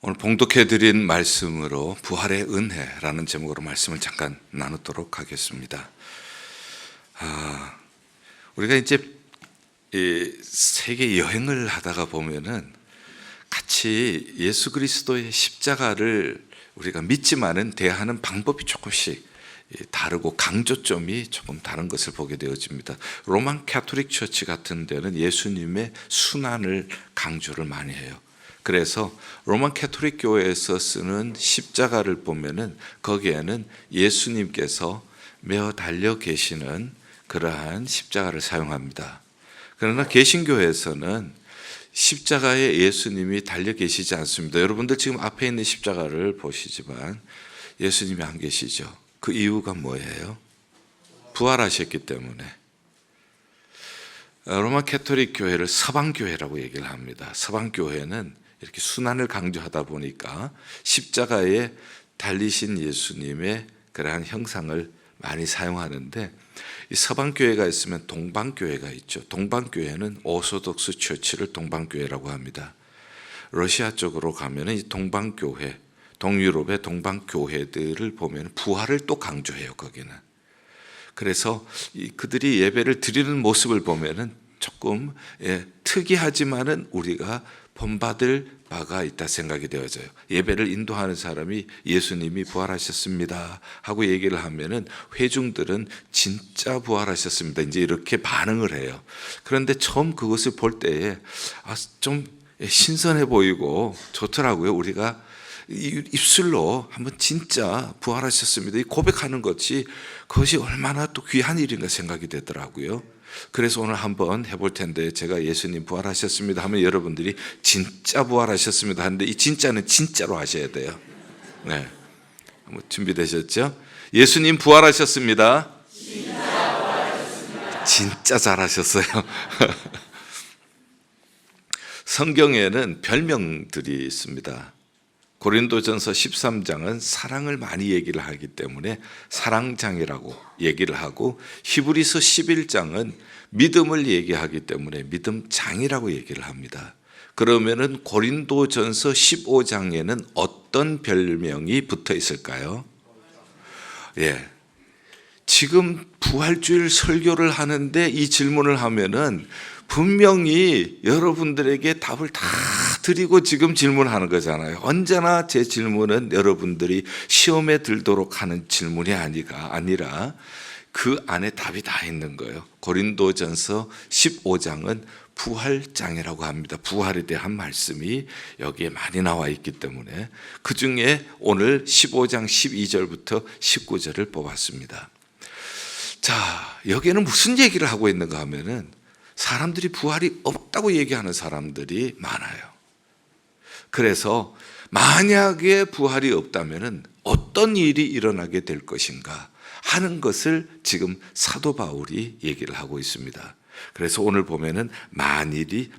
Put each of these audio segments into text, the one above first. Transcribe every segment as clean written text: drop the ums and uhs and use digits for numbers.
오늘 봉독해드린 말씀으로 부활의 은혜라는 제목으로 말씀을 잠깐 나누도록 하겠습니다. 우리가 이제 세계 여행을 하다가 보면은 같이 예수 그리스도의 십자가를 우리가 믿지만은 대하는 방법이 조금씩 다르고 강조점이 조금 다른 것을 보게 되어집니다. 로만 카톨릭 처치 같은 데는 예수님의 순환을 강조를 많이 해요. 그래서 로만 카톨릭 교회에서 쓰는 십자가를 보면은 거기에는 예수님께서 매어 달려 계시는 그러한 십자가를 사용합니다. 그러나 개신교에서는 십자가에 예수님이 달려 계시지 않습니다. 여러분들 지금 앞에 있는 십자가를 보시지만 예수님이 안 계시죠. 그 이유가 뭐예요? 부활하셨기 때문에. 로마 카톨릭 교회를 서방 교회라고 얘기를 합니다. 서방 교회는 이렇게 순환을 강조하다 보니까 십자가에 달리신 예수님의 그러한 형상을 많이 사용하는데, 이 서방 교회가 있으면 동방 교회가 있죠. 동방 교회는 오소독스 처치를 동방 교회라고 합니다. 러시아 쪽으로 가면은 이 동방 교회, 동유럽의 동방 교회들을 보면 부활을 또 강조해요. 거기는. 그래서 그들이 예배를 드리는 모습을 보면은 조금 특이하지만은 우리가 본받을 바가 있다 생각이 되어져요. 예배를 인도하는 사람이 예수님이 부활하셨습니다 하고 얘기를 하면은 회중들은 진짜 부활하셨습니다 이제 이렇게 반응을 해요. 그런데 처음 그것을 볼 때에 좀 신선해 보이고 좋더라고요. 우리가 입술로 한번 진짜 부활하셨습니다 이 고백하는 그것이 얼마나 또 귀한 일인가 생각이 되더라고요. 그래서 오늘 한번 해볼 텐데, 제가 예수님 부활하셨습니다 하면 여러분들이 진짜 부활하셨습니다 하는데, 이 진짜는 진짜로 하셔야 돼요. 네, 한번 준비되셨죠? 예수님 부활하셨습니다. 진짜 잘하셨어요. 성경에는 별명들이 있습니다. 고린도전서 13장은 사랑을 많이 얘기를 하기 때문에 사랑장이라고 얘기를 하고, 히브리서 11장은 믿음을 얘기하기 때문에 믿음장이라고 얘기를 합니다. 그러면은 고린도전서 15장에는 어떤 별명이 붙어 있을까요? 지금 부활주일 설교를 하는데 이 질문을 하면은 분명히 여러분들에게 답을 다 드리고 지금 질문하는 거잖아요. 언제나 제 질문은 여러분들이 시험에 들도록 하는 질문이 아니라 그 안에 답이 다 있는 거예요. 고린도전서 15장은 부활장이라고 합니다. 부활에 대한 말씀이 여기에 많이 나와 있기 때문에 그 중에 오늘 15장 12절부터 19절을 뽑았습니다. 자, 여기에는 무슨 얘기를 하고 있는가 하면은 사람들이 부활이 없다고 얘기하는 사람들이 많아요. 그래서 만약에 부활이 없다면 어떤 일이 일어나게 될 것인가 하는 것을 지금 사도 바울이 얘기를 하고 있습니다. 그래서 오늘 보면은 만일이라고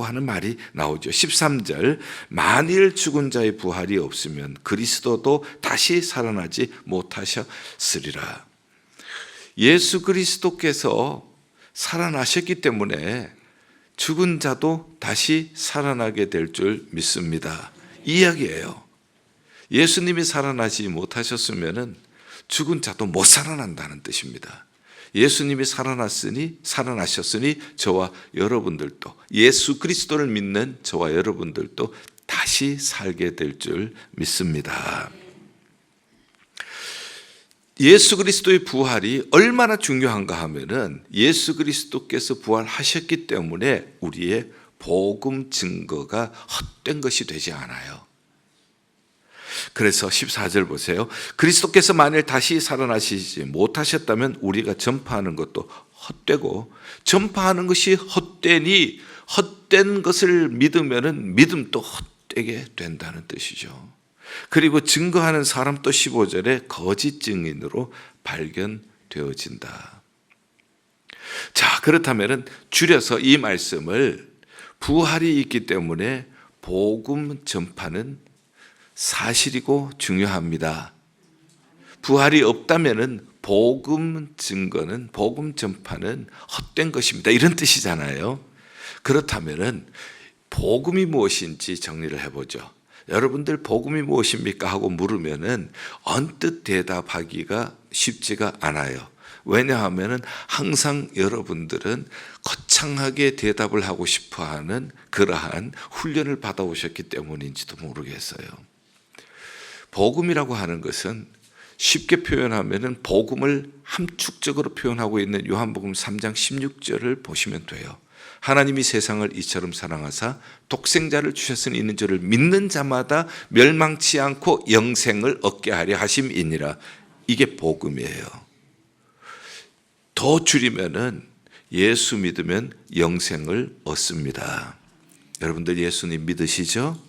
하는 말이 나오죠. 13절, 만일 죽은 자의 부활이 없으면 그리스도도 다시 살아나지 못하셨으리라. 예수 그리스도께서 살아나셨기 때문에 죽은 자도 다시 살아나게 될 줄 믿습니다. 이 이야기예요. 예수님이 살아나지 못하셨으면 죽은 자도 못 살아난다는 뜻입니다. 예수님이 살아나셨으니 저와 여러분들도, 예수 그리스도를 믿는 저와 여러분들도 다시 살게 될 줄 믿습니다. 예수 그리스도의 부활이 얼마나 중요한가 하면은 예수 그리스도께서 부활하셨기 때문에 우리의 복음 증거가 헛된 것이 되지 않아요. 그래서 14절 보세요. 그리스도께서 만일 다시 살아나시지 못하셨다면 우리가 전파하는 것도 헛되고, 전파하는 것이 헛되니 헛된 것을 믿으면은 믿음도 헛되게 된다는 뜻이죠. 그리고 증거하는 사람 또 15절에 거짓 증인으로 발견되어진다. 자, 그렇다면 줄여서 이 말씀을 부활이 있기 때문에 복음 전파는 사실이고 중요합니다. 부활이 없다면 복음 증거는, 복음 전파는 헛된 것입니다. 이런 뜻이잖아요. 그렇다면 복음이 무엇인지 정리를 해보죠. 여러분들 복음이 무엇입니까? 하고 물으면은 언뜻 대답하기가 쉽지가 않아요. 왜냐하면은 항상 여러분들은 거창하게 대답을 하고 싶어하는 그러한 훈련을 받아오셨기 때문인지도 모르겠어요. 복음이라고 하는 것은 쉽게 표현하면은 복음을 함축적으로 표현하고 있는 요한복음 3장 16절을 보시면 돼요. 하나님이 세상을 이처럼 사랑하사 독생자를 주셨으니 이는 저를 믿는 자마다 멸망치 않고 영생을 얻게 하려 하심이니라. 이게 복음이에요. 더 줄이면은 예수 믿으면 영생을 얻습니다. 여러분들 예수님 믿으시죠?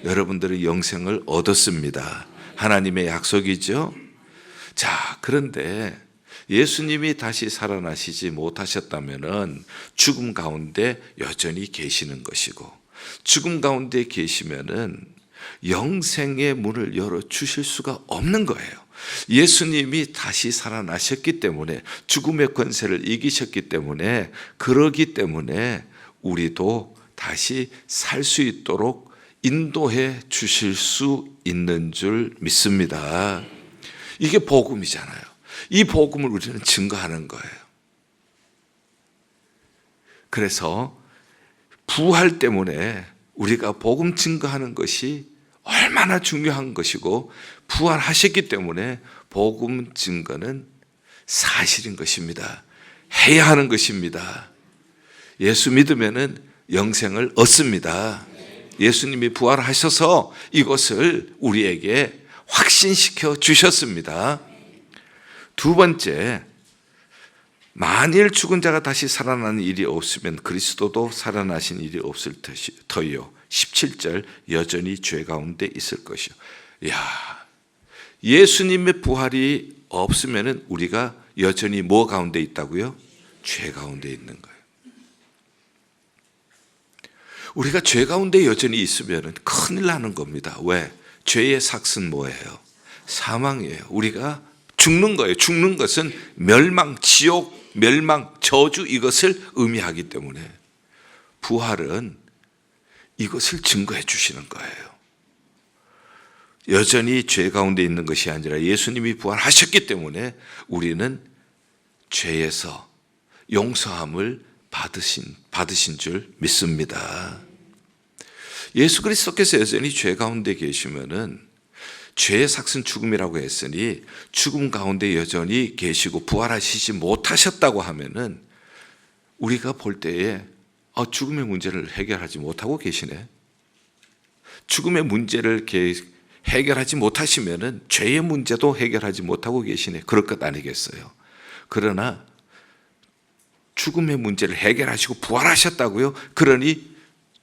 여러분들은 영생을 얻었습니다. 하나님의 약속이죠? 자, 그런데 예수님이 다시 살아나시지 못하셨다면은 죽음 가운데 여전히 계시는 것이고, 죽음 가운데 계시면은 영생의 문을 열어 주실 수가 없는 거예요. 예수님이 다시 살아나셨기 때문에, 죽음의 권세를 이기셨기 때문에, 그러기 때문에 우리도 다시 살 수 있도록 인도해 주실 수 있는 줄 믿습니다. 이게 복음이잖아요. 이 복음을 우리는 증거하는 거예요. 그래서 부활 때문에 우리가 복음 증거하는 것이 얼마나 중요한 것이고, 부활하셨기 때문에 복음 증거는 사실인 것입니다. 해야 하는 것입니다. 예수 믿으면은 영생을 얻습니다. 예수님이 부활하셔서 이것을 우리에게 확신시켜 주셨습니다. 두 번째, 만일 죽은 자가 다시 살아나는 일이 없으면 그리스도도 살아나신 일이 없을 터이요. 17절, 여전히 죄 가운데 있을 것이요. 야, 예수님의 부활이 없으면 우리가 여전히 뭐 가운데 있다고요? 죄 가운데 있는 거예요. 우리가 죄 가운데 여전히 있으면 큰일 나는 겁니다. 왜? 죄의 삭은 뭐예요? 사망이에요. 우리가 죽는 거예요. 죽는 것은 멸망, 지옥, 멸망, 저주, 이것을 의미하기 때문에 부활은 이것을 증거해 주시는 거예요. 여전히 죄 가운데 있는 것이 아니라 예수님이 부활하셨기 때문에 우리는 죄에서 용서함을 받으신 줄 믿습니다. 예수 그리스도께서 여전히 죄 가운데 계시면은, 죄의 삭은 죽음이라고 했으니 죽음 가운데 여전히 계시고 부활하시지 못하셨다고 하면은 우리가 볼 때에 죽음의 문제를 해결하지 못하고 계시네. 죽음의 문제를 해결하지 못하시면은 죄의 문제도 해결하지 못하고 계시네. 그럴 것 아니겠어요? 그러나 죽음의 문제를 해결하시고 부활하셨다고요? 그러니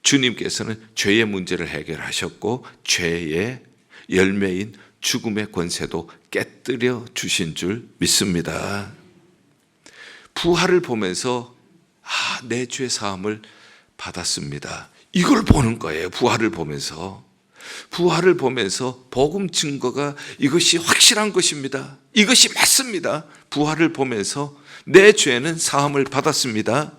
주님께서는 죄의 문제를 해결하셨고 죄의 열매인 죽음의 권세도 깨뜨려 주신 줄 믿습니다. 부활을 보면서 내 죄 사함을 받았습니다. 이걸 보는 거예요. 부활을 보면서. 부활을 보면서 복음 증거가 이것이 확실한 것입니다. 이것이 맞습니다. 부활을 보면서 내 죄는 사함을 받았습니다.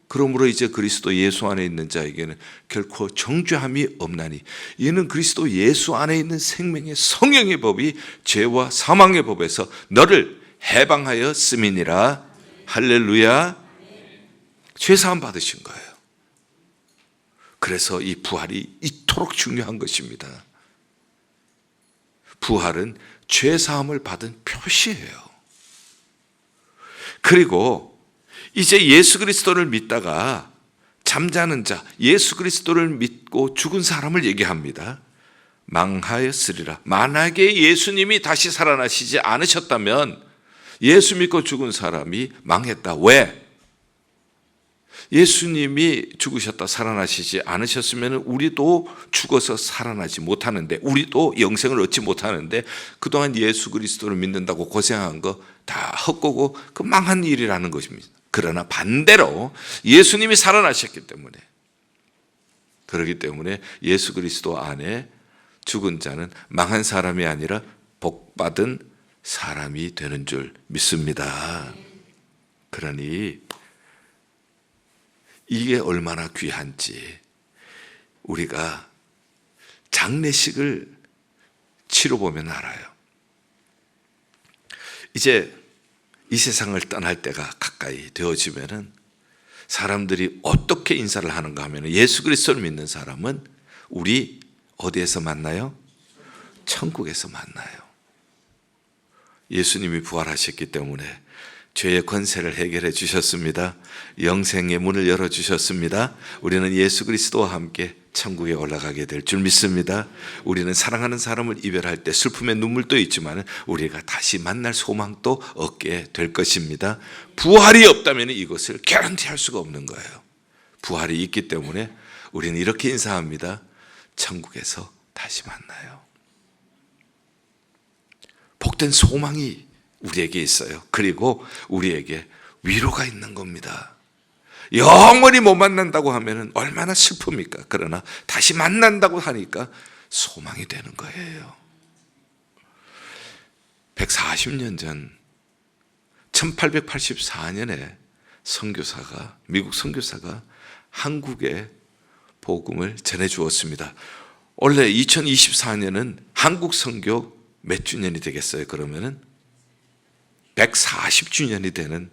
그러므로 이제 그리스도 예수 안에 있는 자에게는 결코 정죄함이 없나니, 이는 그리스도 예수 안에 있는 생명의 성령의 법이 죄와 사망의 법에서 너를 해방하여 씀이니라. 할렐루야. 죄 사함 받으신 거예요. 그래서 이 부활이 이토록 중요한 것입니다. 부활은 죄 사함을 받은 표시예요. 그리고 이제 예수 그리스도를 믿다가 잠자는 자, 예수 그리스도를 믿고 죽은 사람을 얘기합니다. 망하였으리라. 만약에 예수님이 다시 살아나시지 않으셨다면 예수 믿고 죽은 사람이 망했다. 왜? 예수님이 죽으셨다 살아나시지 않으셨으면 우리도 죽어서 살아나지 못하는데, 우리도 영생을 얻지 못하는데, 그동안 예수 그리스도를 믿는다고 고생한 거 다 헛고고 그 망한 일이라는 것입니다. 그러나 반대로 예수님이 살아나셨기 때문에, 그렇기 때문에 예수 그리스도 안에 죽은 자는 망한 사람이 아니라 복받은 사람이 되는 줄 믿습니다. 그러니 이게 얼마나 귀한지, 우리가 장례식을 치러보면 알아요. 이제 이 세상을 떠날 때가 가까이 되어지면은 사람들이 어떻게 인사를 하는가 하면 예수 그리스도를 믿는 사람은 우리 어디에서 만나요? 천국에서 만나요. 예수님이 부활하셨기 때문에 죄의 권세를 해결해 주셨습니다. 영생의 문을 열어주셨습니다. 우리는 예수 그리스도와 함께 천국에 올라가게 될 줄 믿습니다. 우리는 사랑하는 사람을 이별할 때 슬픔의 눈물도 있지만 우리가 다시 만날 소망도 얻게 될 것입니다. 부활이 없다면 이것을 개런티할 수가 없는 거예요. 부활이 있기 때문에 우리는 이렇게 인사합니다. 천국에서 다시 만나요. 복된 소망이 우리에게 있어요. 그리고 우리에게 위로가 있는 겁니다. 영원히 못 만난다고 하면 얼마나 슬픕니까? 그러나 다시 만난다고 하니까 소망이 되는 거예요. 140년 전 1884년에 미국 선교사가 한국에 복음을 전해 주었습니다. 원래 2024년은 한국 선교 몇 주년이 되겠어요? 그러면은 140주년이 되는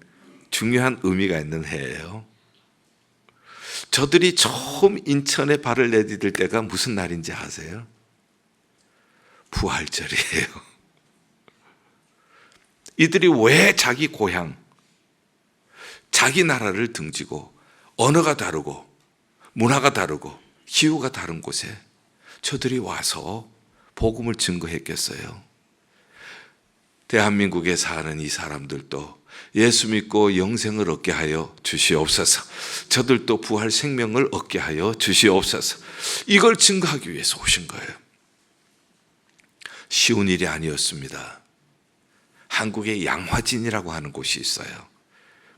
중요한 의미가 있는 해예요. 저들이 처음 인천에 발을 내디딜 때가 무슨 날인지 아세요? 부활절이에요. 이들이 왜 자기 고향, 자기 나라를 등지고 언어가 다르고 문화가 다르고 기후가 다른 곳에 저들이 와서 복음을 증거했겠어요? 대한민국에 사는 이 사람들도 예수 믿고 영생을 얻게 하여 주시옵소서. 저들도 부활 생명을 얻게 하여 주시옵소서. 이걸 증거하기 위해서 오신 거예요. 쉬운 일이 아니었습니다. 한국에 양화진이라고 하는 곳이 있어요.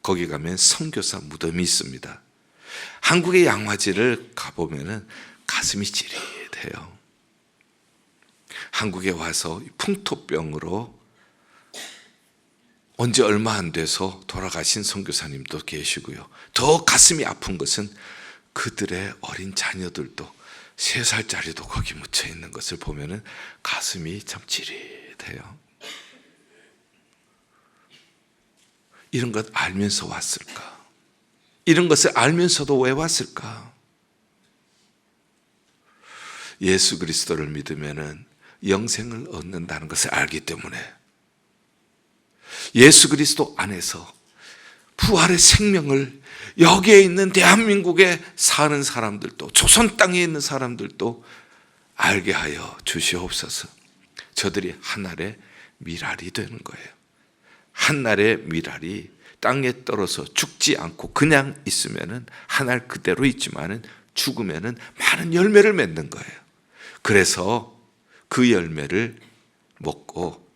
거기 가면 선교사 무덤이 있습니다. 한국의 양화진을 가보면 가슴이 찌릿해요. 한국에 와서 풍토병으로 언제 얼마 안 돼서 돌아가신 선교사님도 계시고요. 더 가슴이 아픈 것은 그들의 어린 자녀들도 3살짜리도 거기 묻혀 있는 것을 보면 가슴이 참 찌릿해요. 이런 것 알면서 왔을까? 이런 것을 알면서도 왜 왔을까? 예수 그리스도를 믿으면 영생을 얻는다는 것을 알기 때문에 예수 그리스도 안에서 부활의 생명을 여기에 있는 대한민국에 사는 사람들도 조선 땅에 있는 사람들도 알게 하여 주시옵소서. 저들이 하늘의 미랄이 되는 거예요. 한날의 미랄이 땅에 떨어져 죽지 않고 그냥 있으면 한알 그대로 있지만 죽으면 많은 열매를 맺는 거예요. 그래서 그 열매를 먹고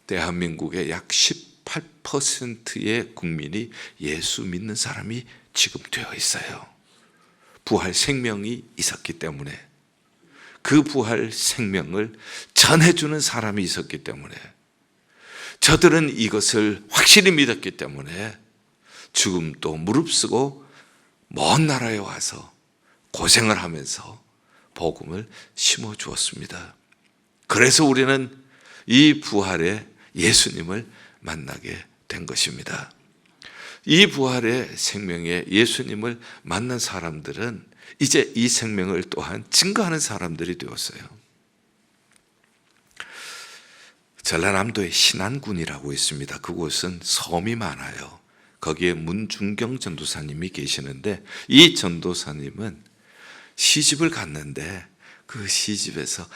대한민국의 약 18%의 국민이 예수 믿는 사람이 지금 되어 있어요. 부활 생명이 있었기 때문에, 그 부활 생명을 전해주는 사람이 있었기 때문에, 저들은 이것을 확실히 믿었기 때문에 죽음도 무릅쓰고 먼 나라에 와서 고생을 하면서 복음을 심어 주었습니다. 그래서 우리는 이 부활의 예수님을 만나게 된 것입니다. 이 부활의 생명의 예수님을 만난 사람들은 이제 이 생명을 또한 증거하는 사람들이 되었어요. 전라남도에 신안군이라고 있습니다. 그곳은 섬이 많아요. 거기에 문중경 전도사님이 계시는데, 이 전도사님은 시집을 갔는데 그 시집에서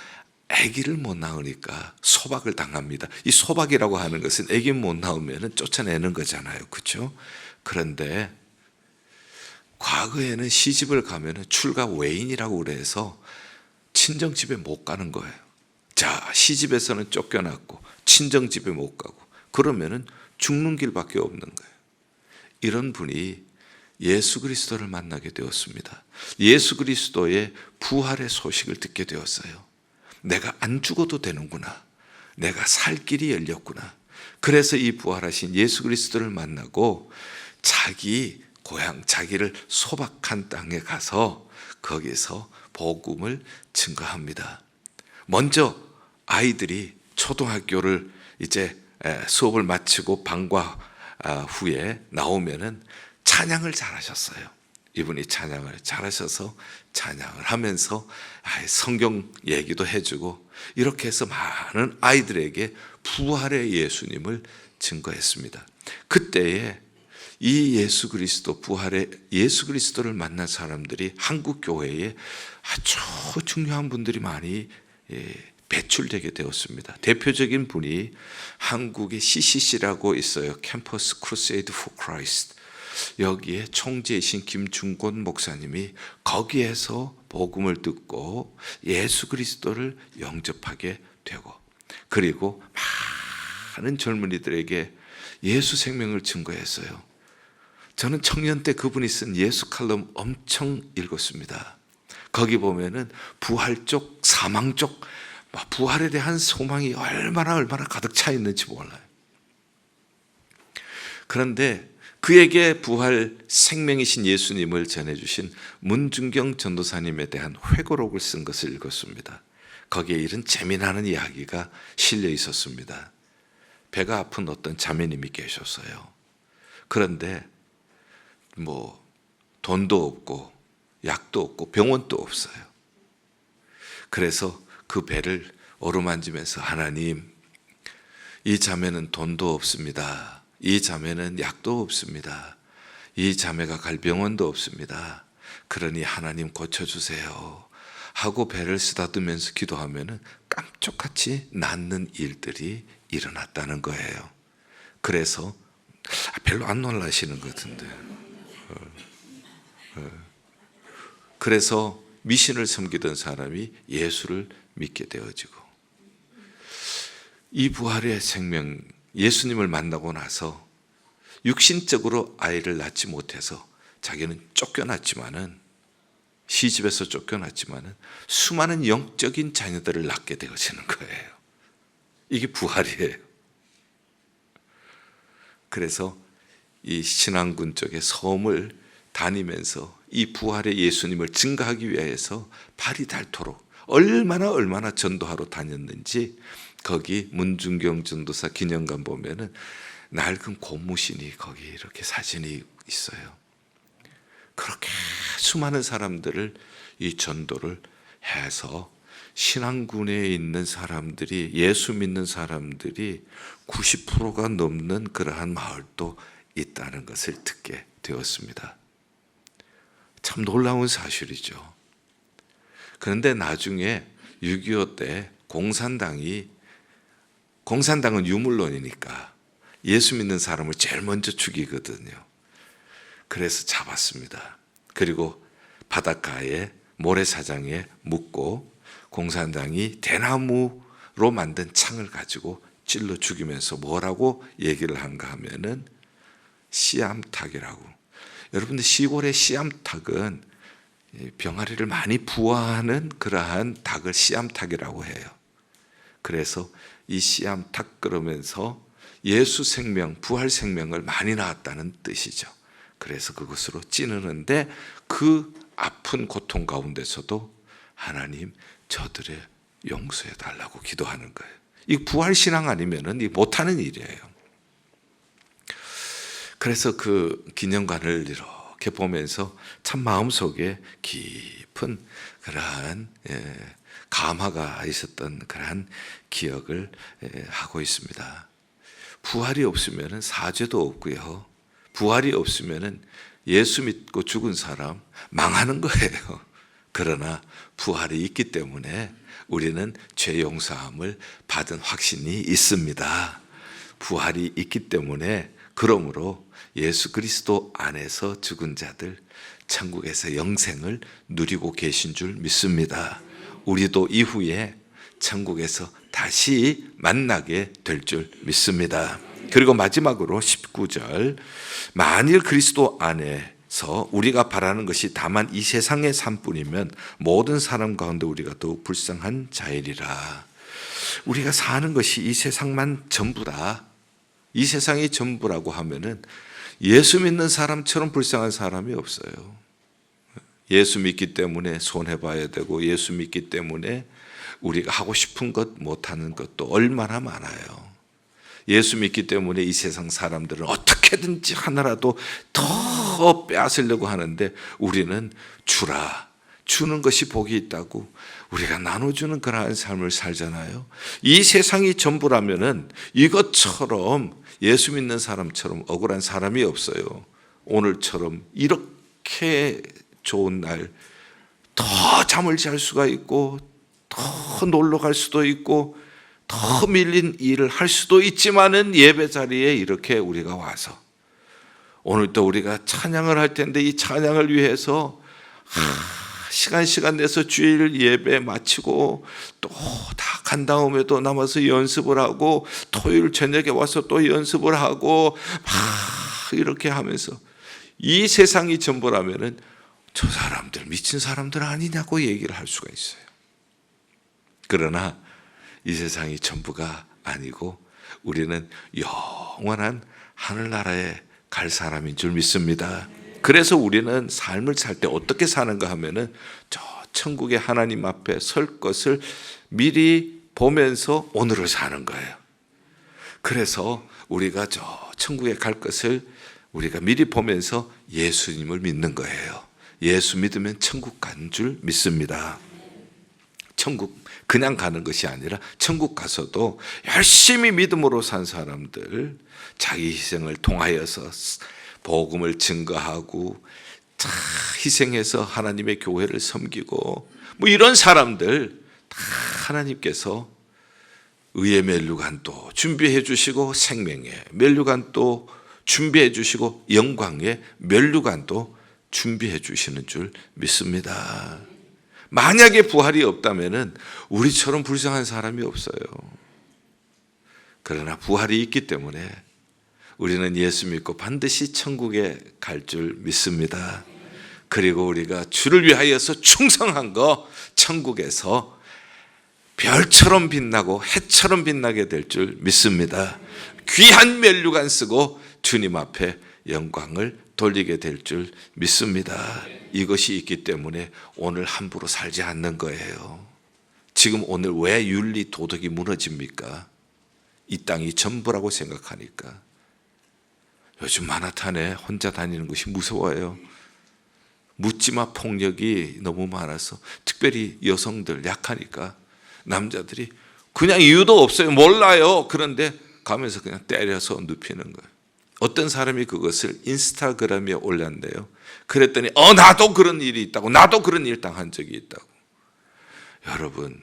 아기를 못 낳으니까 소박을 당합니다. 이 소박이라고 하는 것은 아기 못 낳으면 쫓아내는 거잖아요. 그렇죠? 그런데 과거에는 시집을 가면 출가 외인이라고 그래서 친정집에 못 가는 거예요. 자, 시집에서는 쫓겨났고 친정집에 못 가고 그러면 죽는 길밖에 없는 거예요. 이런 분이 예수 그리스도를 만나게 되었습니다. 예수 그리스도의 부활의 소식을 듣게 되었어요. 내가 안 죽어도 되는구나. 내가 살 길이 열렸구나. 그래서 이 부활하신 예수 그리스도를 만나고 자기 고향, 자기를 소박한 땅에 가서 거기서 복음을 증거합니다. 먼저 아이들이 초등학교를 이제 수업을 마치고 방과 후에 나오면은 찬양을 잘하셨어요. 이분이 찬양을 잘하셔서 찬양을 하면서 성경 얘기도 해주고 이렇게 해서 많은 아이들에게 부활의 예수님을 증거했습니다. 그때에 이 예수 그리스도, 부활의 예수 그리스도를 만난 사람들이 한국 교회에 아주 중요한 분들이 많이 배출되게 되었습니다. 대표적인 분이 한국의 CCC라고 있어요. 캠퍼스 크루세이드 포 크라이스트. 여기에 총재이신 김중곤 목사님이 거기에서 복음을 듣고 예수 그리스도를 영접하게 되고, 그리고 많은 젊은이들에게 예수 생명을 증거했어요. 저는 청년 때 그분이 쓴 예수 칼럼 엄청 읽었습니다. 거기 보면은 부활 쪽, 사망 쪽, 부활에 대한 소망이 얼마나 가득 차 있는지 몰라요. 그런데 그에게 부활 생명이신 예수님을 전해주신 문중경 전도사님에 대한 회고록을 쓴 것을 읽었습니다. 거기에 이런 재미나는 이야기가 실려 있었습니다. 배가 아픈 어떤 자매님이 계셨어요. 그런데 돈도 없고 약도 없고 병원도 없어요. 그래서 그 배를 어루만지면서, 하나님, 이 자매는 돈도 없습니다. 이 자매는 약도 없습니다. 이 자매가 갈 병원도 없습니다. 그러니 하나님 고쳐주세요 하고 배를 쓰다듬으면서 기도하면 깜짝같이 낫는 일들이 일어났다는 거예요. 그래서 별로 안 놀라시는 것 같은데, 그래서 미신을 섬기던 사람이 예수를 믿게 되어지고, 이 부활의 생명 예수님을 만나고 나서 육신적으로 아이를 낳지 못해서 자기는 쫓겨났지만은, 시집에서 쫓겨났지만은 수많은 영적인 자녀들을 낳게 되어지는 거예요. 이게 부활이에요. 그래서 이 신안군 쪽의 섬을 다니면서 이 부활의 예수님을 증거하기 위해서 발이 닳도록 얼마나 전도하러 다녔는지, 거기 문중경 전도사 기념관 보면은 낡은 고무신이 거기 이렇게 사진이 있어요. 그렇게 수많은 사람들을 이 전도를 해서 신안군에 있는 사람들이, 예수 믿는 사람들이 90%가 넘는 그러한 마을도 있다는 것을 듣게 되었습니다. 참 놀라운 사실이죠. 그런데 나중에 6.25 때 공산당은 유물론이니까 예수 믿는 사람을 제일 먼저 죽이거든요. 그래서 잡았습니다. 그리고 바닷가에 모래사장에 묻고 공산당이 대나무로 만든 창을 가지고 찔러 죽이면서 뭐라고 얘기를 한가 하면은 씨암탉이라고. 여러분들, 시골의 씨암탉은 병아리를 많이 부화하는 그러한 닭을 씨암탉이라고 해요. 그래서 이 씨암탉 그러면서 예수 생명, 부활 생명을 많이 낳았다는 뜻이죠. 그래서 그것으로 찌르는데, 그 아픈 고통 가운데서도 하나님, 저들의 용서해 달라고 기도하는 거예요. 이 부활 신앙 아니면은 이 못하는 일이에요. 그래서 그 기념관을 이렇게 보면서 참 마음속에 깊은 그러한 감화가 있었던 그러한 기억을 하고 있습니다. 부활이 없으면 사죄도 없고요. 부활이 없으면 예수 믿고 죽은 사람 망하는 거예요. 그러나 부활이 있기 때문에 우리는 죄 용서함을 받은 확신이 있습니다. 부활이 있기 때문에, 그러므로 예수 그리스도 안에서 죽은 자들 천국에서 영생을 누리고 계신 줄 믿습니다. 우리도 이후에 천국에서 다시 만나게 될 줄 믿습니다. 그리고 마지막으로 19절, 만일 그리스도 안에서 우리가 바라는 것이 다만 이 세상의 삶뿐이면 모든 사람 가운데 우리가 더욱 불쌍한 자이리라. 우리가 사는 것이 이 세상만 전부다, 이 세상이 전부라고 하면은 예수 믿는 사람처럼 불쌍한 사람이 없어요. 예수 믿기 때문에 손해봐야 되고, 예수 믿기 때문에 우리가 하고 싶은 것 못하는 것도 얼마나 많아요. 예수 믿기 때문에 이 세상 사람들은 어떻게든지 하나라도 더 빼앗으려고 하는데, 우리는 주라, 주는 것이 복이 있다고 우리가 나눠주는 그러한 삶을 살잖아요. 이 세상이 전부라면은 이것처럼 예수 믿는 사람처럼 억울한 사람이 없어요. 오늘처럼 이렇게 좋은 날 더 잠을 잘 수가 있고, 더 놀러 갈 수도 있고, 더 밀린 일을 할 수도 있지만은 예배 자리에 이렇게 우리가 와서, 오늘도 우리가 찬양을 할 텐데 이 찬양을 위해서 시간 내서 주일 예배 마치고 또 다 간 다음에도 남아서 연습을 하고, 토요일 저녁에 와서 또 연습을 하고, 이렇게 하면서 이 세상이 전부라면은 저 사람들 미친 사람들 아니냐고 얘기를 할 수가 있어요. 그러나 이 세상이 전부가 아니고 우리는 영원한 하늘나라에 갈 사람인 줄 믿습니다. 그래서 우리는 삶을 살 때 어떻게 사는가 하면은 저 천국의 하나님 앞에 설 것을 미리 보면서 오늘을 사는 거예요. 그래서 우리가 저 천국에 갈 것을 우리가 미리 보면서 예수님을 믿는 거예요. 예수 믿으면 천국 간 줄 믿습니다. 천국 그냥 가는 것이 아니라 천국 가서도 열심히 믿음으로 산 사람들, 자기 희생을 통하여서 복음을 증거하고 다 희생해서 하나님의 교회를 섬기고 뭐 이런 사람들 다 하나님께서 의의 면류관도 준비해 주시고, 생명의 면류관도 준비해 주시고, 영광의 면류관도 준비해 주시는 줄 믿습니다. 만약에 부활이 없다면은 우리처럼 불쌍한 사람이 없어요. 그러나 부활이 있기 때문에 우리는 예수 믿고 반드시 천국에 갈 줄 믿습니다. 그리고 우리가 주를 위하여서 충성한 거 천국에서 별처럼 빛나고 해처럼 빛나게 될 줄 믿습니다. 귀한 면류관 쓰고 주님 앞에 영광을 돌리게 될 줄 믿습니다. 이것이 있기 때문에 오늘 함부로 살지 않는 거예요. 지금 오늘 왜 윤리 도덕이 무너집니까? 이 땅이 전부라고 생각하니까. 요즘 마나탄에 혼자 다니는 것이 무서워요. 묻지마 폭력이 너무 많아서, 특별히 여성들 약하니까 남자들이 그냥 이유도 없어요. 몰라요. 그런데 가면서 그냥 때려서 눕히는 거예요. 어떤 사람이 그것을 인스타그램에 올렸는데요. 그랬더니 나도 그런 일이 있다고, 나도 그런 일 당한 적이 있다고. 여러분,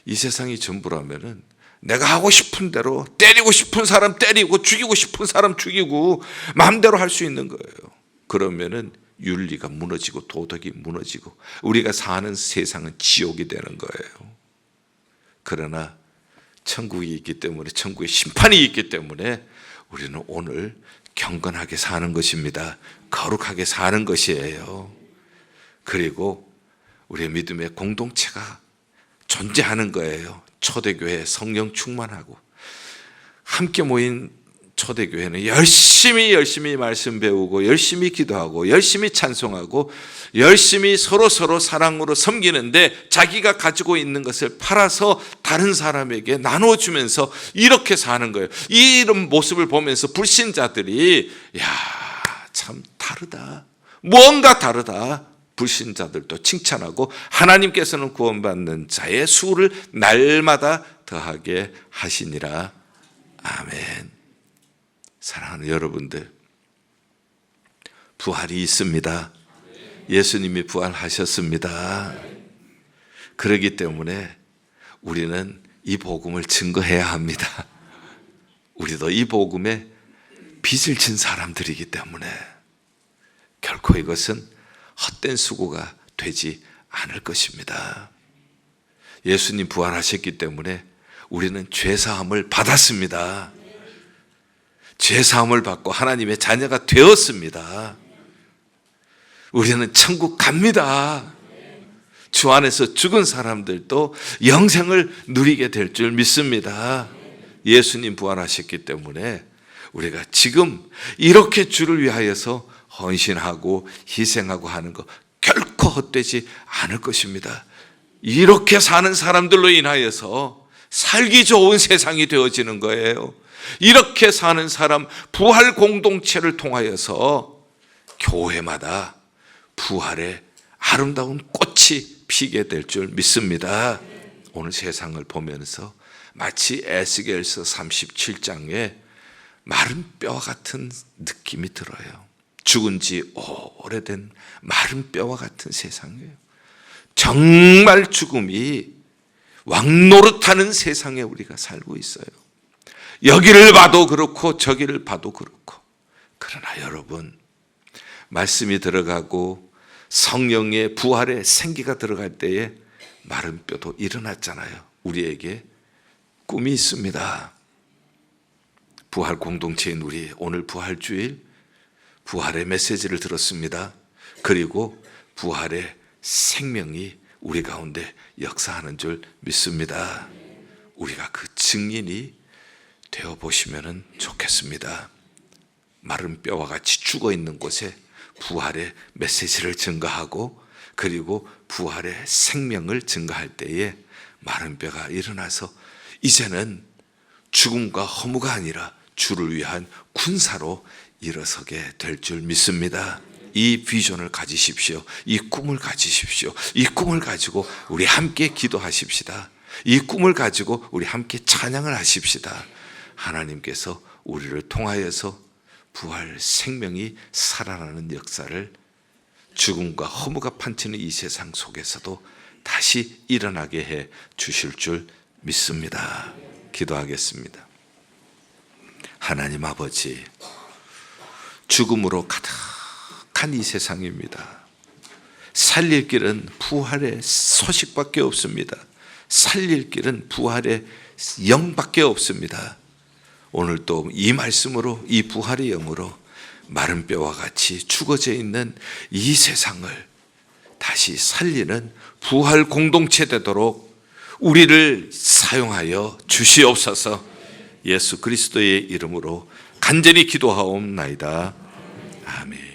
이 세상이 전부라면은 내가 하고 싶은 대로 때리고 싶은 사람 때리고 죽이고 싶은 사람 죽이고 마음대로 할 수 있는 거예요. 그러면은 윤리가 무너지고 도덕이 무너지고 우리가 사는 세상은 지옥이 되는 거예요. 그러나 천국이 있기 때문에, 천국의 심판이 있기 때문에 우리는 오늘 경건하게 사는 것입니다. 거룩하게 사는 것이에요. 그리고 우리의 믿음의 공동체가 존재하는 거예요. 초대교회 성령 충만하고 함께 모인 초대교회는 열심히 말씀 배우고, 열심히 기도하고, 열심히 찬송하고, 열심히 서로 사랑으로 섬기는데, 자기가 가지고 있는 것을 팔아서 다른 사람에게 나눠주면서 이렇게 사는 거예요. 이런 모습을 보면서 불신자들이 참 다르다, 뭔가 다르다, 불신자들도 칭찬하고, 하나님께서는 구원받는 자의 수를 날마다 더하게 하시니라. 아멘. 사랑하는 여러분들, 부활이 있습니다. 예수님이 부활하셨습니다. 그렇기 때문에 우리는 이 복음을 증거해야 합니다. 우리도 이 복음에 빚을 진 사람들이기 때문에 결코 이것은 헛된 수고가 되지 않을 것입니다. 예수님 부활하셨기 때문에 우리는 죄사함을 받았습니다. 죄사함을 받고 하나님의 자녀가 되었습니다. 우리는 천국 갑니다. 주 안에서 죽은 사람들도 영생을 누리게 될 줄 믿습니다. 예수님 부활하셨기 때문에 우리가 지금 이렇게 주를 위하여서 헌신하고 희생하고 하는 거 결코 헛되지 않을 것입니다. 이렇게 사는 사람들로 인하여서 살기 좋은 세상이 되어지는 거예요. 이렇게 사는 사람, 부활 공동체를 통하여서 교회마다 부활의 아름다운 꽃이 피게 될 줄 믿습니다. 오늘 세상을 보면서 마치 에스겔서 37장에 마른 뼈와 같은 느낌이 들어요. 죽은 지 오래된 마른 뼈와 같은 세상이에요. 정말 죽음이 왕노릇하는 세상에 우리가 살고 있어요. 여기를 봐도 그렇고 저기를 봐도 그렇고. 그러나 여러분, 말씀이 들어가고 성령의 부활의 생기가 들어갈 때에 마른 뼈도 일어났잖아요. 우리에게 꿈이 있습니다. 부활 공동체인 우리, 오늘 부활주일 부활의 메시지를 들었습니다. 그리고 부활의 생명이 우리 가운데 역사하는 줄 믿습니다. 우리가 그 증인이 되어 보시면 좋겠습니다. 마른 뼈와 같이 죽어 있는 곳에 부활의 메시지를 증거하고 그리고 부활의 생명을 증거할 때에 마른 뼈가 일어나서 이제는 죽음과 허무가 아니라 주를 위한 군사로 일어서게 될 줄 믿습니다. 이 비전을 가지십시오. 이 꿈을 가지십시오. 이 꿈을 가지고 우리 함께 기도하십시다. 이 꿈을 가지고 우리 함께 찬양을 하십시다. 하나님께서 우리를 통하여서 부활 생명이 살아나는 역사를 죽음과 허무가 판치는 이 세상 속에서도 다시 일어나게 해 주실 줄 믿습니다. 기도하겠습니다. 하나님 아버지, 죽음으로 가득한 이 세상입니다. 살릴 길은 부활의 소식밖에 없습니다. 살릴 길은 부활의 영밖에 없습니다. 오늘 또 이 말씀으로, 이 부활의 영으로 마른 뼈와 같이 죽어져 있는 이 세상을 다시 살리는 부활 공동체 되도록 우리를 사용하여 주시옵소서. 예수 그리스도의 이름으로 간절히 기도하옵나이다. 아멘.